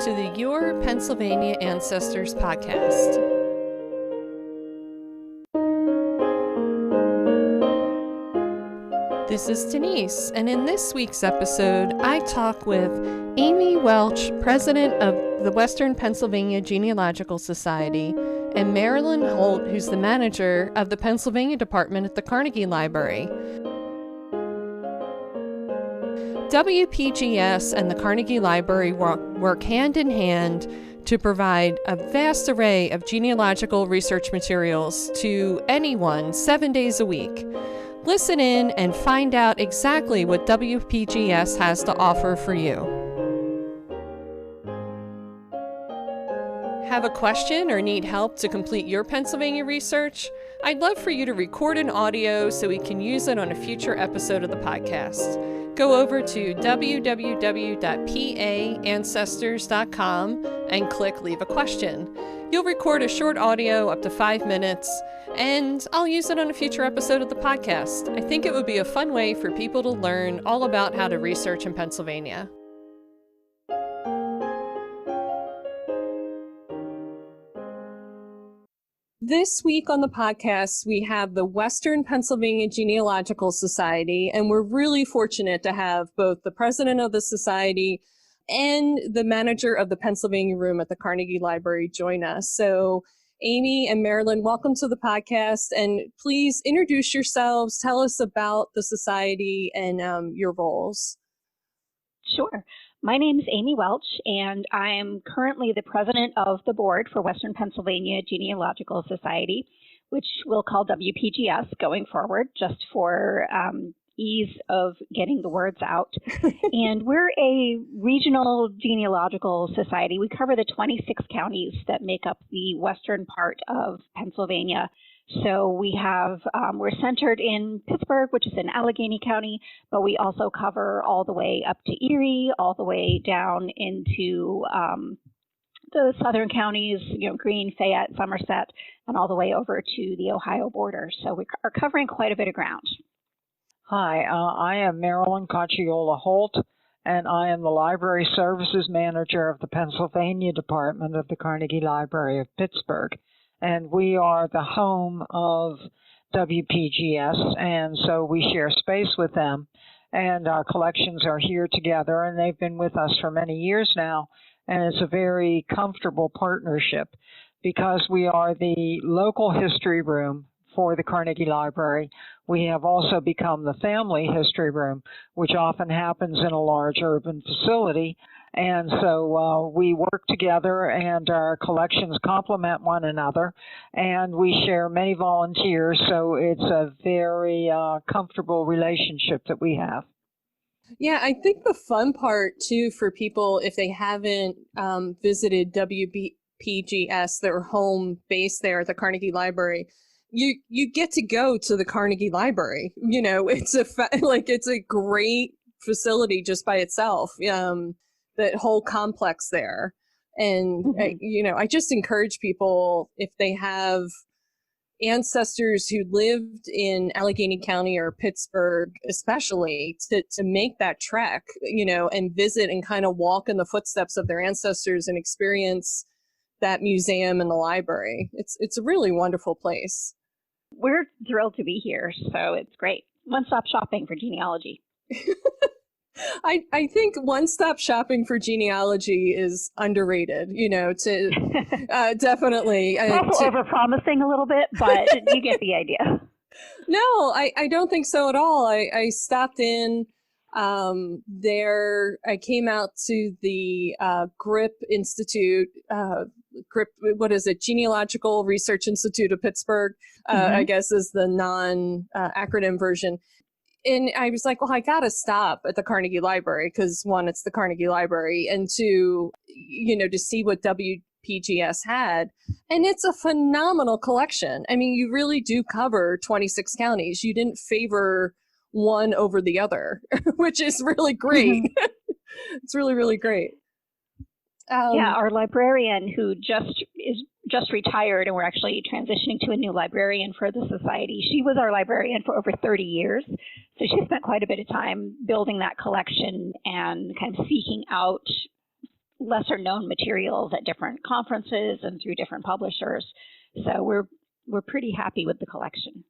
to the Your Pennsylvania Ancestors podcast. This is Denise, and in this week's episode, I talk with Amy Welch, president of the Western Pennsylvania Genealogical Society, and Marilyn Holt, who's the manager of the Pennsylvania department at the Carnegie Library. WPGS and the Carnegie Library work hand in hand to provide a vast array of genealogical research materials to anyone 7 days a week. Listen in and find out exactly what WPGS has to offer for you. Have a question or need help to complete your Pennsylvania research? I'd love for you to record an audio so we can use it on a future episode of the podcast. Go over to www.paancestors.com and click Leave a Question. You'll record a short audio up to 5 minutes, and I'll use it on a future episode of the podcast. I think it would be a fun way for people to learn all about how to research in Pennsylvania. This week on the podcast, we have the Western Pennsylvania Genealogical Society, and we're really fortunate to have both the president of the society and the manager of the Pennsylvania room at the Carnegie Library join us. So Amy and Marilyn, welcome to the podcast, and please introduce yourselves. Tell us about the society and your roles. Sure. My name is Amy Welch, and I am currently the president of the board for Western Pennsylvania Genealogical Society, which we'll call WPGS going forward, just for ease of getting the words out. And we're a regional genealogical society. We cover the 26 counties that make up the western part of Pennsylvania. So we have, we're centered in Pittsburgh, which is in Allegheny County, but we also cover all the way up to Erie, all the way down into the southern counties, Greene, Fayette, Somerset, and all the way over to the Ohio border. So we are covering quite a bit of ground. Hi, I am Marilyn Holt, and I am the Library Services Manager of the Pennsylvania Department of the Carnegie Library of Pittsburgh. And we are the home of WPGS, and so we share space with them. And our collections are here together, and they've been with us for many years now. And it's a very comfortable partnership because we are the local history room for the Carnegie Library. We have also become the family history room, which often happens in a large urban facility. And so we work together, and our collections complement one another, and we share many volunteers, so it's a very comfortable relationship that we have. Yeah, I think the fun part, too, for people, if they haven't visited WPGS, their home base there at the Carnegie Library, you get to go to the Carnegie Library. It's it's a great facility just by itself. That whole complex there. And, I just encourage people, if they have ancestors who lived in Allegheny County or Pittsburgh, especially, to make that trek, and visit and kind of walk in the footsteps of their ancestors and experience that museum and the library. It's a really wonderful place. We're thrilled to be here, so it's great. One-stop shopping for genealogy. I think one-stop shopping for genealogy is underrated, definitely. Also over-promising a little bit, but you get the idea. No, I don't think so at all. I stopped in there. I came out to the GRIP Institute, GRIP, what is it? Genealogical Research Institute of Pittsburgh, I guess is the non-acronym version. And I was like, well, I got to stop at the Carnegie Library because, one, it's the Carnegie Library, and two, to see what WPGS had. And it's a phenomenal collection. I mean, you really do cover 26 counties. You didn't favor one over the other, which is really great. It's really, really great. Our librarian, who just retired, and we're actually transitioning to a new librarian for the society. She was our librarian for over 30 years. So she spent quite a bit of time building that collection and kind of seeking out lesser known materials at different conferences and through different publishers. So we're pretty happy with the collection.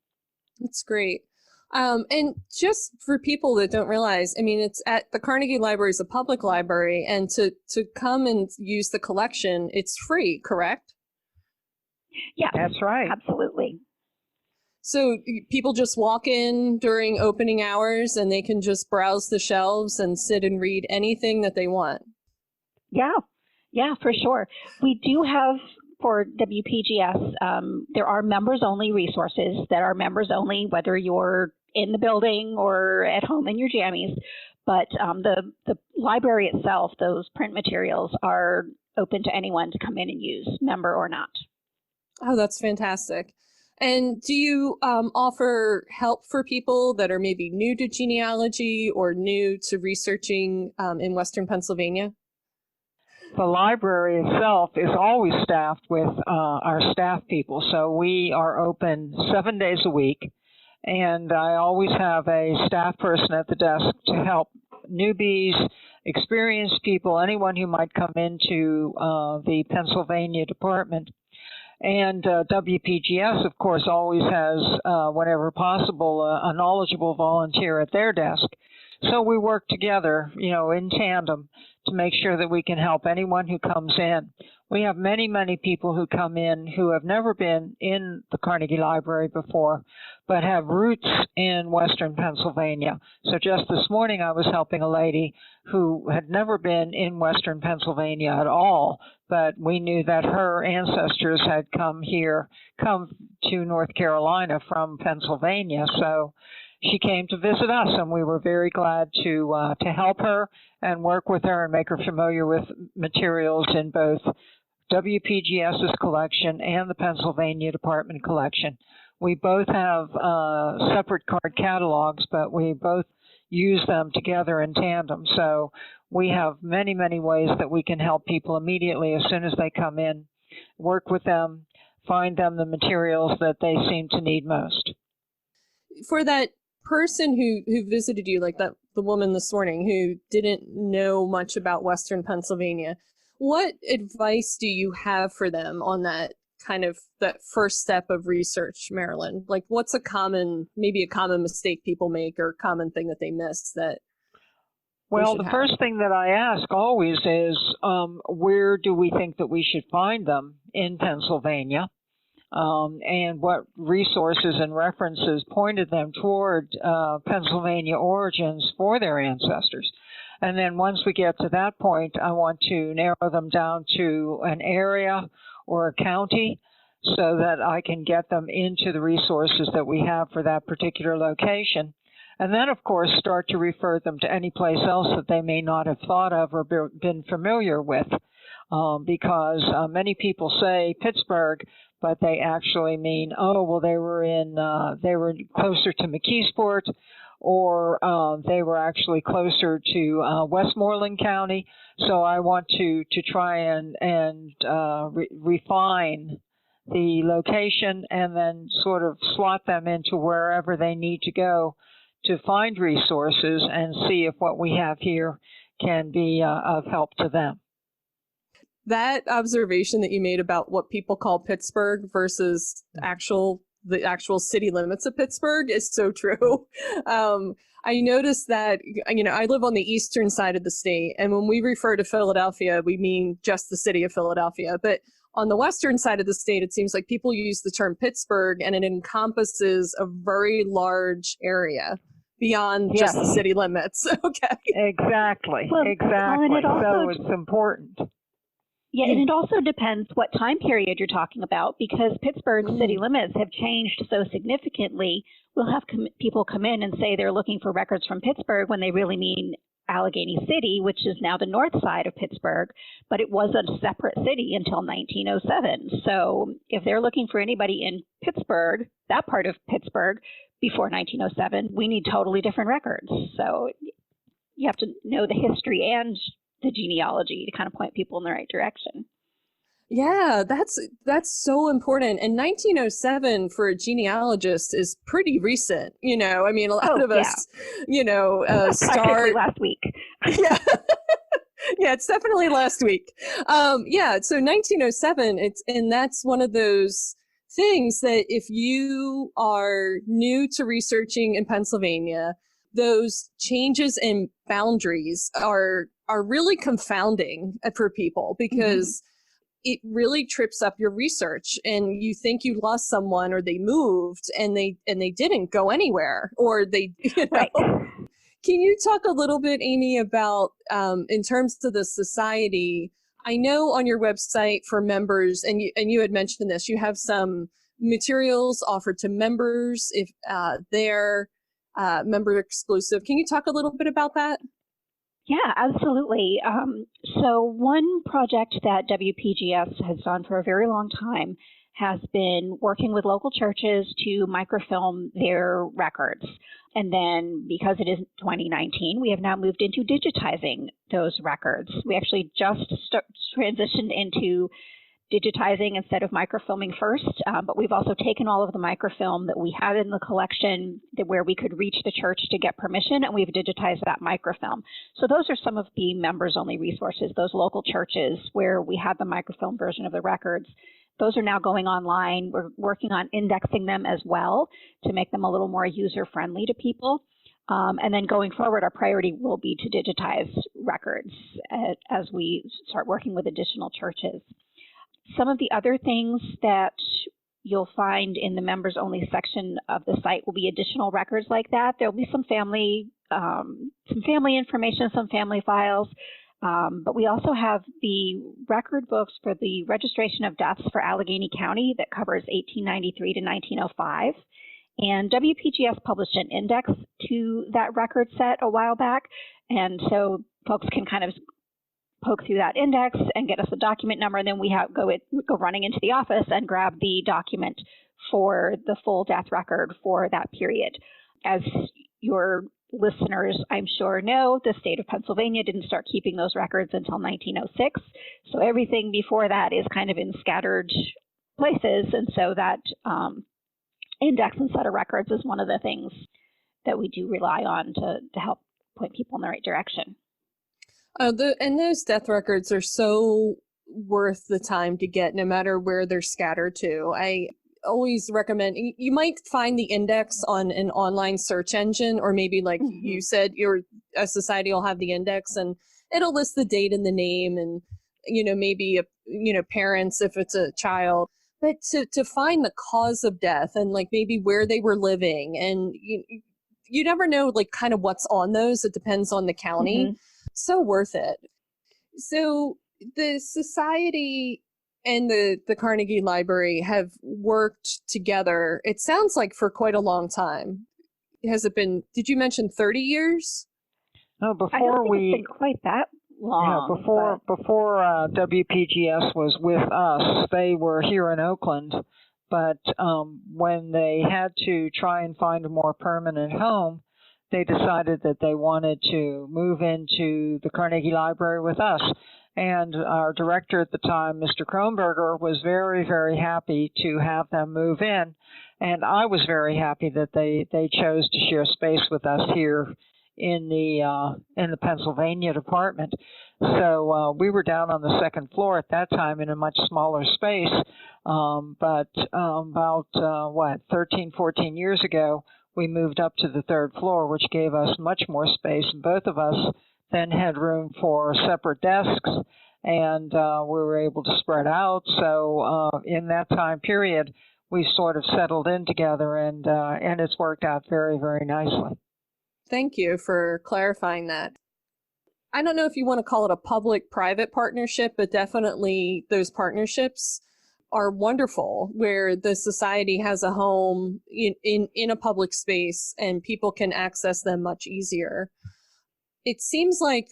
That's great. And just for people that don't realize, I mean, it's at the Carnegie Library is a public library, and to come and use the collection, it's free, correct? Yeah, that's right. Absolutely. So people just walk in during opening hours and they can just browse the shelves and sit and read anything that they want. Yeah, for sure. We do have, for WPGS, there are members-only resources that are members-only, whether you're in the building or at home in your jammies. But the library itself, those print materials, are open to anyone to come in and use, member or not. Oh, that's fantastic. And do you offer help for people that are maybe new to genealogy or new to researching in Western Pennsylvania? The library itself is always staffed with our staff people, so we are open 7 days a week, and I always have a staff person at the desk to help newbies, experienced people, anyone who might come into the Pennsylvania department. And WPGS, of course, always has, whenever possible, a knowledgeable volunteer at their desk. So we work together, in tandem to make sure that we can help anyone who comes in. We have many, many people who come in who have never been in the Carnegie Library before, but have roots in Western Pennsylvania. So just this morning I was helping a lady who had never been in Western Pennsylvania at all, but we knew that her ancestors had come to North Carolina from Pennsylvania. So she came to visit us, and we were very glad to help her and work with her and make her familiar with materials in both WPGS's collection and the Pennsylvania Department collection. We both have separate card catalogs, but we both use them together in tandem. So we have many, many ways that we can help people immediately as soon as they come in, work with them, find them the materials that they seem to need most. For that person who visited you, like the woman this morning who didn't know much about Western Pennsylvania, what advice do you have for them on that first step of research, Marilyn? Like, what's maybe a common mistake people make or a common thing that they miss that? Well, the first thing that I ask always is, where do we think that we should find them in Pennsylvania? And what resources and references pointed them toward Pennsylvania origins for their ancestors. And then once we get to that point, I want to narrow them down to an area or a county so that I can get them into the resources that we have for that particular location. And then, of course, start to refer them to any place else that they may not have thought of or been familiar with. Because many people say Pittsburgh, but they actually mean, they were closer to McKeesport, or they were actually closer to Westmoreland County. So I want to try and refine the location and then sort of slot them into wherever they need to go to find resources and see if what we have here can be of help to them. That observation that you made about what people call Pittsburgh versus the actual city limits of Pittsburgh is so true. I noticed that, I live on the eastern side of the state, and when we refer to Philadelphia, we mean just the city of Philadelphia. But on the western side of the state, it seems like people use the term Pittsburgh, and it encompasses a very large area beyond just the city limits. Okay. Exactly. Well, exactly. So it's important. Yeah, and it also depends what time period you're talking about, because Pittsburgh's city limits have changed so significantly. We'll have people come in and say they're looking for records from Pittsburgh when they really mean Allegheny City, which is now the north side of Pittsburgh, but it was a separate city until 1907. So if they're looking for anybody in Pittsburgh, that part of Pittsburgh, before 1907, we need totally different records. So you have to know the history and the genealogy to kind of point people in the right direction. Yeah, that's so important. And 1907 for a genealogist is pretty recent. A lot of us, start Practically last week. Yeah. Yeah, it's definitely last week. Yeah, so 1907, and that's one of those things that if you are new to researching in Pennsylvania, those changes in boundaries are really confounding for people because it really trips up your research and you think you lost someone or they moved and they didn't go anywhere or they Right. Can you talk a little bit, Amy, about in terms of the society? I know on your website for members, and you had mentioned this, you have some materials offered to members if they're member exclusive. Can you talk a little bit about that? Yeah, absolutely. So one project that WPGS has done for a very long time has been working with local churches to microfilm their records. And then because it is 2019, we have now moved into digitizing those records. We actually just transitioned into digitizing instead of microfilming first, but we've also taken all of the microfilm that we had in the collection where we could reach the church to get permission, and we've digitized that microfilm. So those are some of the members-only resources, those local churches where we had the microfilm version of the records. Those are now going online. We're working on indexing them as well to make them a little more user-friendly to people. And then going forward, our priority will be to digitize records as we start working with additional churches. Some of the other things that you'll find in the members only section of the site will be additional records like that. There'll be some family information, some family files, but we also have the record books for the registration of deaths for Allegheny County that covers 1893 to 1905. And WPGS published an index to that record set a while back, and so folks can kind of poke through that index and get us a document number, and then we go running into the office and grab the document for the full death record for that period. As your listeners, I'm sure, know, the state of Pennsylvania didn't start keeping those records until 1906, so everything before that is kind of in scattered places, and so that index and set of records is one of the things that we do rely on to help point people in the right direction. And those death records are so worth the time to get, no matter where they're scattered to. I always recommend, you might find the index on an online search engine, or maybe like you said, a society will have the index and it'll list the date and the name and, maybe, parents if it's a child. But to find the cause of death and like maybe where they were living, and you never know like kind of what's on those. It depends on the county. So worth it. So the society and the Carnegie Library have worked together, it sounds like, for quite a long time. Has it been, did you mention 30 years? No, I don't think it's been quite that long. Yeah, before WPGS was with us, they were here in Oakland, but when they had to try and find a more permanent home, they decided that they wanted to move into the Carnegie Library with us. And our director at the time, Mr. Kronberger, was very, very happy to have them move in. And I was very happy that they chose to share space with us here in the Pennsylvania department. So we were down on the second floor at that time in a much smaller space. But about 13, 14 years ago, we moved up to the third floor, which gave us much more space. And both of us then had room for separate desks, and we were able to spread out. So in that time period, we sort of settled in together, and it's worked out very, very nicely. Thank you for clarifying that. I don't know if you want to call it a public-private partnership, but definitely those partnerships are wonderful, where the society has a home in a public space and people can access them much easier. It seems like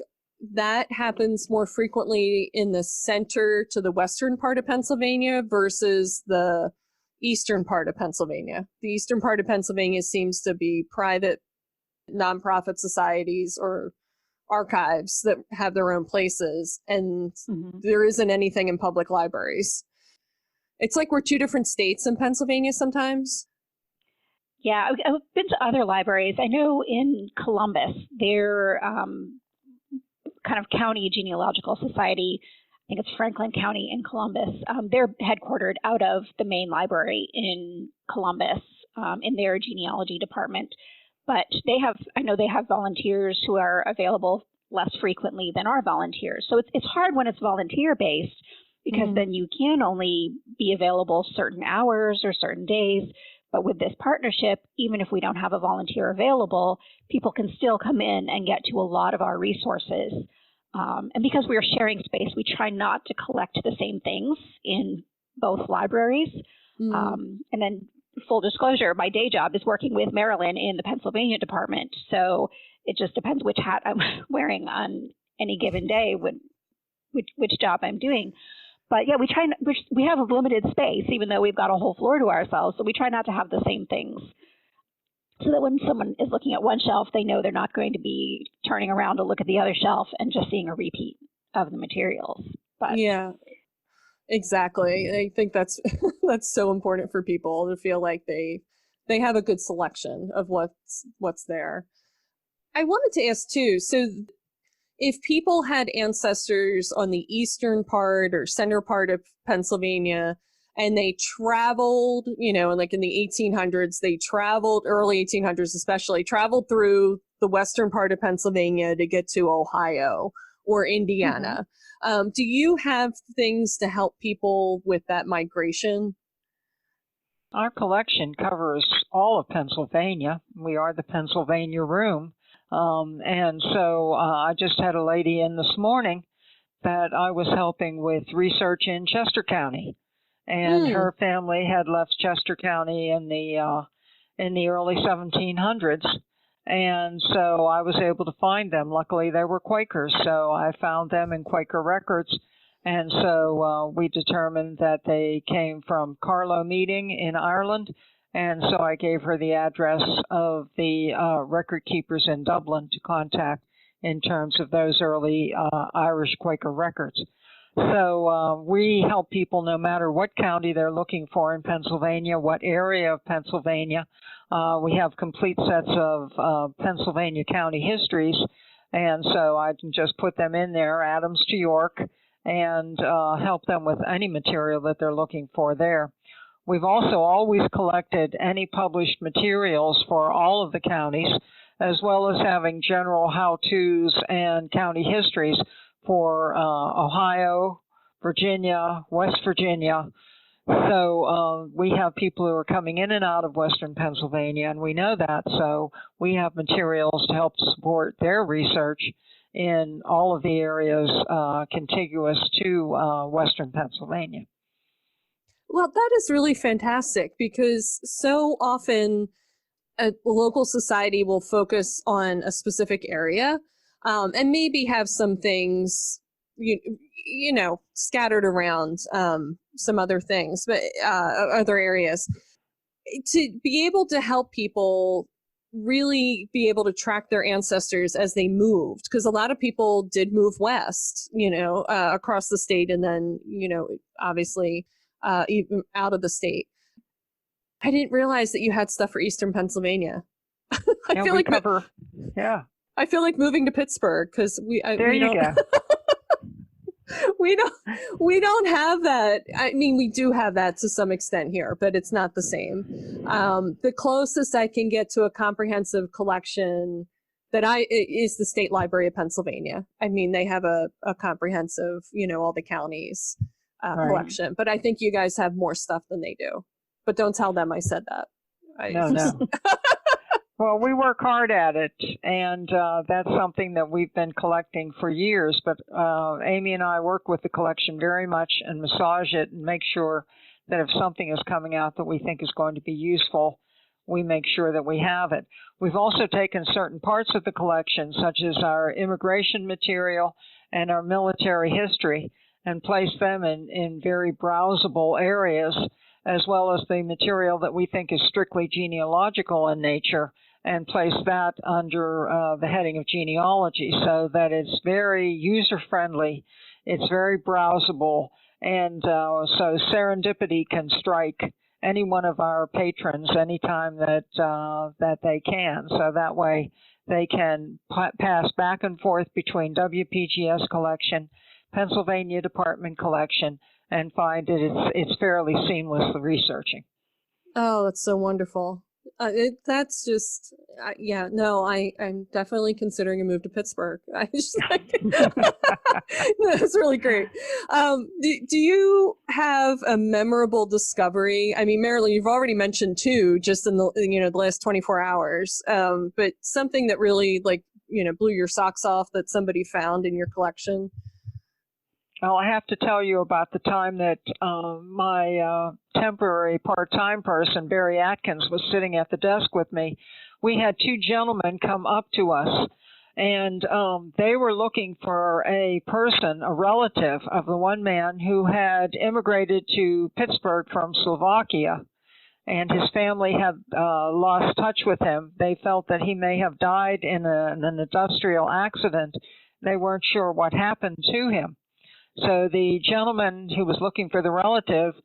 that happens more frequently in the center to the western part of Pennsylvania versus the eastern part of Pennsylvania. The eastern part of Pennsylvania seems to be private nonprofit societies or archives that have their own places, and there isn't anything in public libraries. It's like we're two different states in Pennsylvania sometimes. Yeah, I've been to other libraries. I know in Columbus, kind of county genealogical society. I think it's Franklin County in Columbus. They're headquartered out of the main library in Columbus in their genealogy department. But I know they have volunteers who are available less frequently than our volunteers. So it's hard when it's volunteer-based because then you can only be available certain hours or certain days. But with this partnership, even if we don't have a volunteer available, people can still come in and get to a lot of our resources. And because we are sharing space, we try not to collect the same things in both libraries. And then full disclosure, my day job is working with Marilyn in the Pennsylvania department. So it just depends which hat I'm wearing on any given day, which job I'm doing. But yeah, we have a limited space, even though we've got a whole floor to ourselves. So we try not to have the same things, so that when someone is looking at one shelf, they know they're not going to be turning around to look at the other shelf and just seeing a repeat of the materials. But yeah, exactly. I think that's that's so important for people to feel like they have a good selection of what's there. I wanted to ask too, so if people had ancestors on the eastern part or center part of Pennsylvania and they traveled, like in the 1800s, early 1800s especially, traveled through the western part of Pennsylvania to get to Ohio or Indiana. Do you have things to help people with that migration? Our collection covers all of Pennsylvania. We are the Pennsylvania Room. And so I just had a lady in this morning that I was helping with research in Chester County. And her family had left Chester County in the early 1700s. And so I was able to find them. Luckily, they were Quakers, so I found them in Quaker records. And so we determined that they came from Carlow Meeting in Ireland. And so I gave her the address of the record keepers in Dublin to contact in terms of those early Irish Quaker records. So we help people no matter what county they're looking for in Pennsylvania, what area of Pennsylvania. We have complete sets of Pennsylvania county histories. And so I can just put them in there, Adams to York, and help them with any material that they're looking for there. We've also always collected any published materials for all of the counties, as well as having general how-tos and county histories for Ohio, Virginia, West Virginia. So we have people who are coming in and out of Western Pennsylvania, and we know that. So we have materials to help support their research in all of the areas contiguous to Western Pennsylvania. Well, that is really fantastic because so often a local society will focus on a specific area and maybe have some things, scattered around some other things, but other areas. To be able to help people really be able to track their ancestors as they moved, because a lot of people did move west, across the state and then, obviously even out of the state. I didn't realize that you had stuff for Eastern Pennsylvania. I feel like moving to Pittsburgh because we don't we don't have that. I mean, we do have that to some extent here, but it's not the same. The closest I can get to a comprehensive collection is the State Library of Pennsylvania. I mean, they have a comprehensive, all the counties collection, but I think you guys have more stuff than they do. But don't tell them I said that. No. Well, we work hard at it, and that's something that we've been collecting for years. But Amy and I work with the collection very much and massage it and make sure that if something is coming out that we think is going to be useful, we make sure that we have it. We've also taken certain parts of the collection, such as our immigration material and our military history, and placed them in very browsable areas, as well as the material that we think is strictly genealogical in nature, and place that under the heading of genealogy, so that it's very user-friendly, it's very browsable, and so serendipity can strike any one of our patrons anytime that they can. So that way they can pass back and forth between WPGS collection, Pennsylvania Department collection, and find it's fairly seamless researching. Oh, that's so wonderful. That's just, yeah, no, I'm definitely considering a move to Pittsburgh. I just like, that's really great. Do you have a memorable discovery? I mean, Marilyn, you've already mentioned two just in the last 24 hours, but something that really blew your socks off that somebody found in your collection? Well, I have to tell you about the time that my temporary part-time person, Barry Atkins, was sitting at the desk with me. We had two gentlemen come up to us, and they were looking for a person, a relative of the one man who had immigrated to Pittsburgh from Slovakia, and his family had lost touch with him. They felt that he may have died in an industrial accident. They weren't sure what happened to him. So the gentleman who was looking for the relative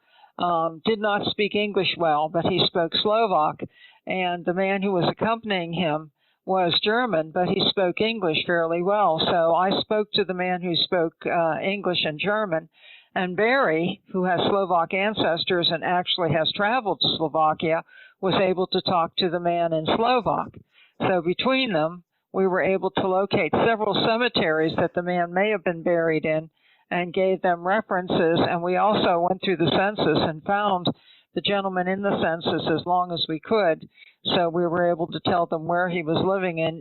did not speak English well, but he spoke Slovak, and the man who was accompanying him was German, but he spoke English fairly well. So I spoke to the man who spoke English and German, and Barry, who has Slovak ancestors and actually has traveled to Slovakia, was able to talk to the man in Slovak. So between them, we were able to locate several cemeteries that the man may have been buried in, and gave them references, and we also went through the census and found the gentleman in the census as long as we could. So we were able to tell them where he was living in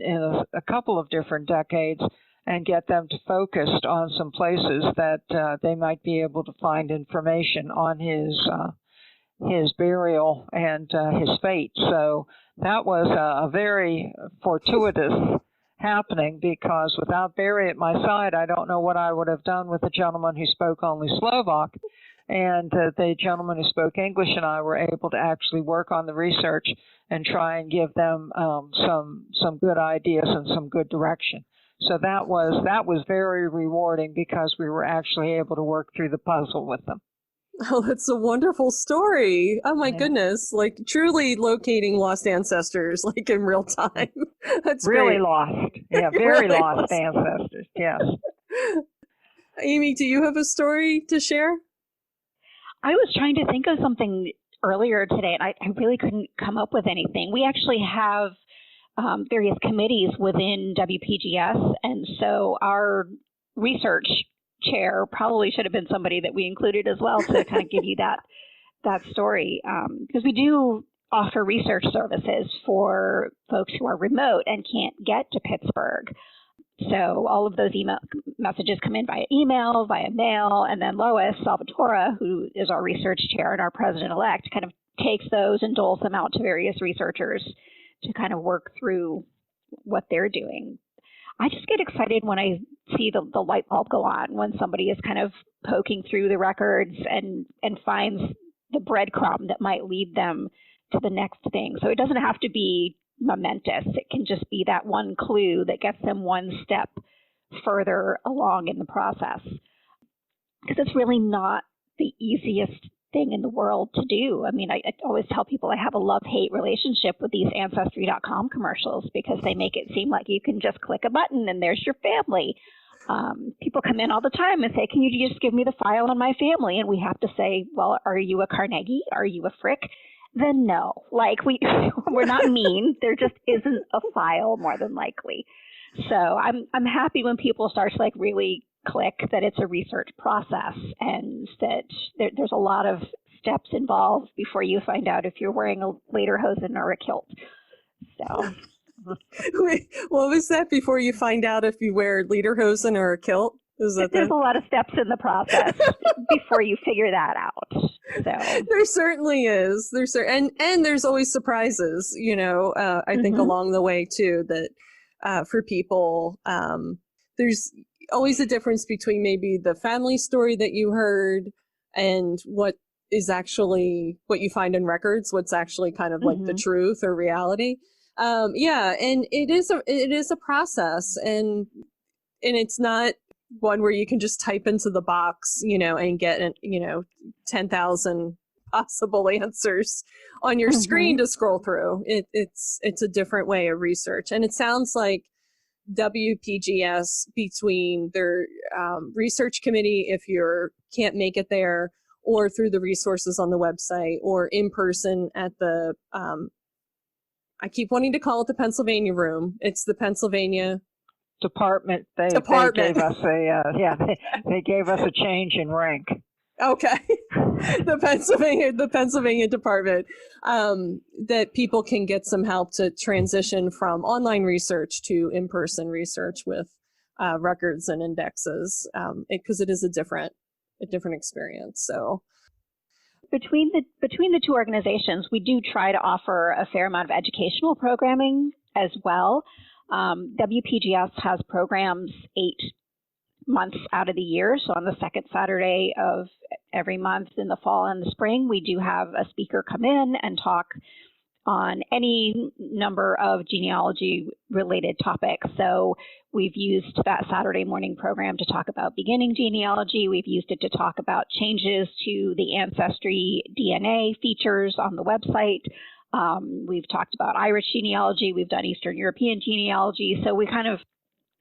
a couple of different decades and get them to focus on some places that they might be able to find information on his burial and his fate. So that was a very fortuitous happening, because without Barry at my side, I don't know what I would have done with the gentleman who spoke only Slovak. And the gentleman who spoke English and I were able to actually work on the research and try and give them some good ideas and some good direction. So that was very rewarding, because we were actually able to work through the puzzle with them. Oh, that's a wonderful story. Oh my goodness. Like truly locating lost ancestors, like in real time. That's really great. Lost. Yeah, very really lost ancestors. Yes. Amy, do you have a story to share? I was trying to think of something earlier today, and I really couldn't come up with anything. We actually have various committees within WPGS, and so our research chair probably should have been somebody that we included as well to kind of give you that story, because we do offer research services for folks who are remote and can't get to Pittsburgh. So all of those email messages come in via email, via mail, and then Lois Salvatore, who is our research chair and our president-elect, kind of takes those and doles them out to various researchers to kind of work through what they're doing. I just get excited when I see the light bulb go on, when somebody is kind of poking through the records and finds the breadcrumb that might lead them to the next thing. So it doesn't have to be momentous. It can just be that one clue that gets them one step further along in the process. Because it's really not the easiest thing in the world to do. I mean, I always tell people I have a love-hate relationship with these Ancestry.com commercials, because they make it seem like you can just click a button and there's your family. People come in all the time and say, can you just give me the file on my family? And we have to say, well, are you a Carnegie? Are you a Frick? Then no. Like, we're not mean. There just isn't a file, more than likely. So I'm happy when people start to really click that it's a research process, and that there's a lot of steps involved before you find out if you're wearing a lederhosen or a kilt. So, wait, what was that? Before you find out if you wear lederhosen or a kilt? There's a lot of steps in the process before you figure that out. So there certainly is. And there's always surprises. I think along the way too, that for people, there's always a difference between maybe the family story that you heard and what is actually what you find in records, what's actually kind of like the truth or reality. And it is a process, and it's not one where you can just type into the box, and get 10,000 possible answers on your screen to scroll through. It's a different way of research. And it sounds like WPGS, between their research committee, if you can't make it there, or through the resources on the website, or in person at the, I keep wanting to call it the Pennsylvania room. It's the Pennsylvania Department. They gave us they gave us a change in rank. Okay. the Pennsylvania department, that people can get some help to transition from online research to in-person research with records and indexes, because it is a different experience. So between the two organizations, we do try to offer a fair amount of educational programming as well. WPGS has programs 8 months out of the year. So on the second Saturday of every month in the fall and the spring, we do have a speaker come in and talk on any number of genealogy related topics. So we've used that Saturday morning program to talk about beginning genealogy. We've used it to talk about changes to the ancestry DNA features on the website. We've talked about Irish genealogy. We've done Eastern European genealogy. So we kind of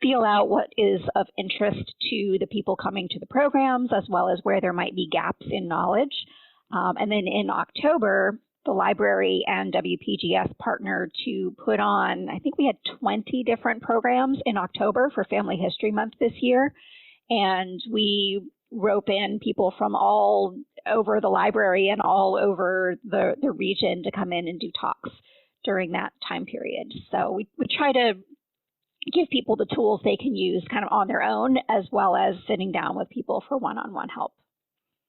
feel out what is of interest to the people coming to the programs, as well as where there might be gaps in knowledge. And then in October, the library and WPGS partnered to put on, I think we had 20 different programs in October for Family History Month this year. And we rope in people from all over the library and all over the region to come in and do talks during that time period. So we try to give people the tools they can use kind of on their own, as well as sitting down with people for one-on-one help.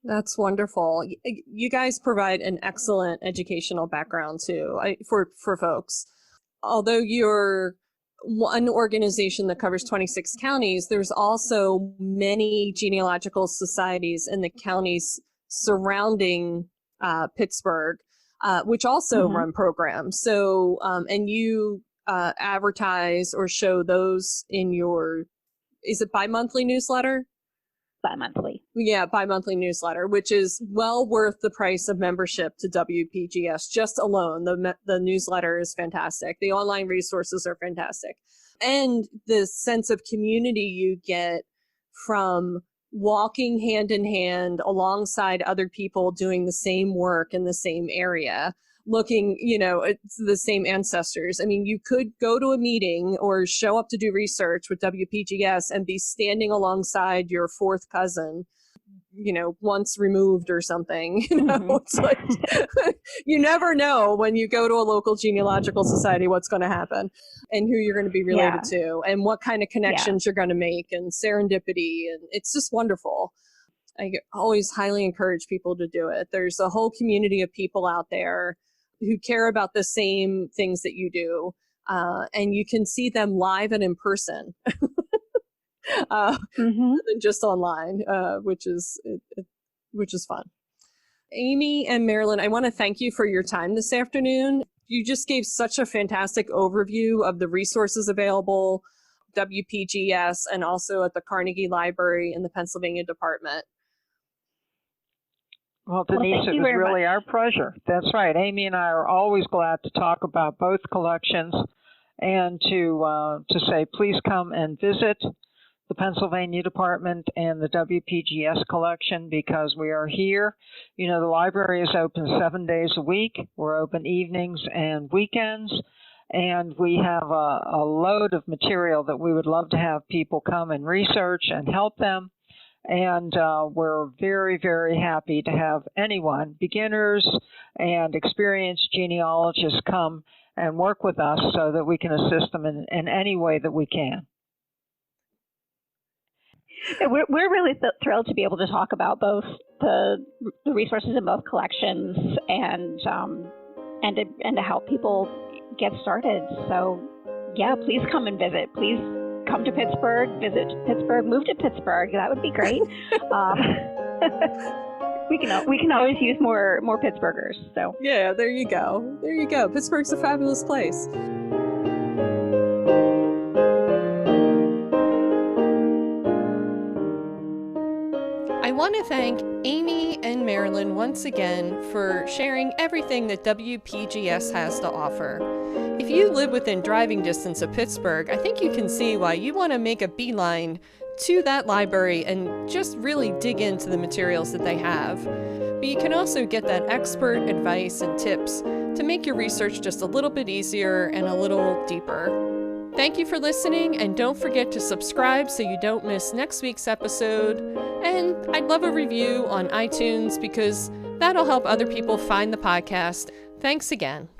That's wonderful. You guys provide an excellent educational background too, for folks. Although you're one organization that covers 26 counties, there's also many genealogical societies in the counties surrounding Pittsburgh, which also run programs. So, and you advertise or show those in your, is it bi-monthly newsletter? Bi-monthly. Yeah, bi-monthly newsletter, which is well worth the price of membership to WPGS just alone. The newsletter is fantastic. The online resources are fantastic. And the sense of community you get from walking hand in hand alongside other people doing the same work in the same area, looking, it's the same ancestors. I mean, you could go to a meeting or show up to do research with WPGS and be standing alongside your fourth cousin, once removed or something. It's like, you never know when you go to a local genealogical society what's going to happen and who you're going to be related to and what kind of connections you're going to make and serendipity. And it's just wonderful. I always highly encourage people to do it. There's a whole community of people out there who care about the same things that you do. And you can see them live and in person than just online, which is fun. Amy and Marilyn, I want to thank you for your time this afternoon. You just gave such a fantastic overview of the resources available, WPGS, and also at the Carnegie Library in the Pennsylvania Department. Well, Denise, it was really our pleasure. That's right. Amy and I are always glad to talk about both collections and to say, please come and visit the Pennsylvania Department and the WPGS collection because we are here. The library is open 7 days a week. We're open evenings and weekends. And we have a load of material that we would love to have people come and research and help them. And we're very, very happy to have anyone, beginners and experienced genealogists, come and work with us so that we can assist them in any way that we can. We're really thrilled to be able to talk about both the resources in both collections and to help people get started. So, yeah, please come and visit. Please come to Pittsburgh, visit Pittsburgh, move to Pittsburgh. That would be great. We can always use more Pittsburghers. So yeah, there you go. There you go. Pittsburgh's a fabulous place. I want to thank Amy and Marilyn once again for sharing everything that WPGS has to offer. If you live within driving distance of Pittsburgh, I think you can see why you want to make a beeline to that library and just really dig into the materials that they have. But you can also get that expert advice and tips to make your research just a little bit easier and a little deeper. Thank you for listening, and don't forget to subscribe so you don't miss next week's episode. And I'd love a review on iTunes because that'll help other people find the podcast. Thanks again.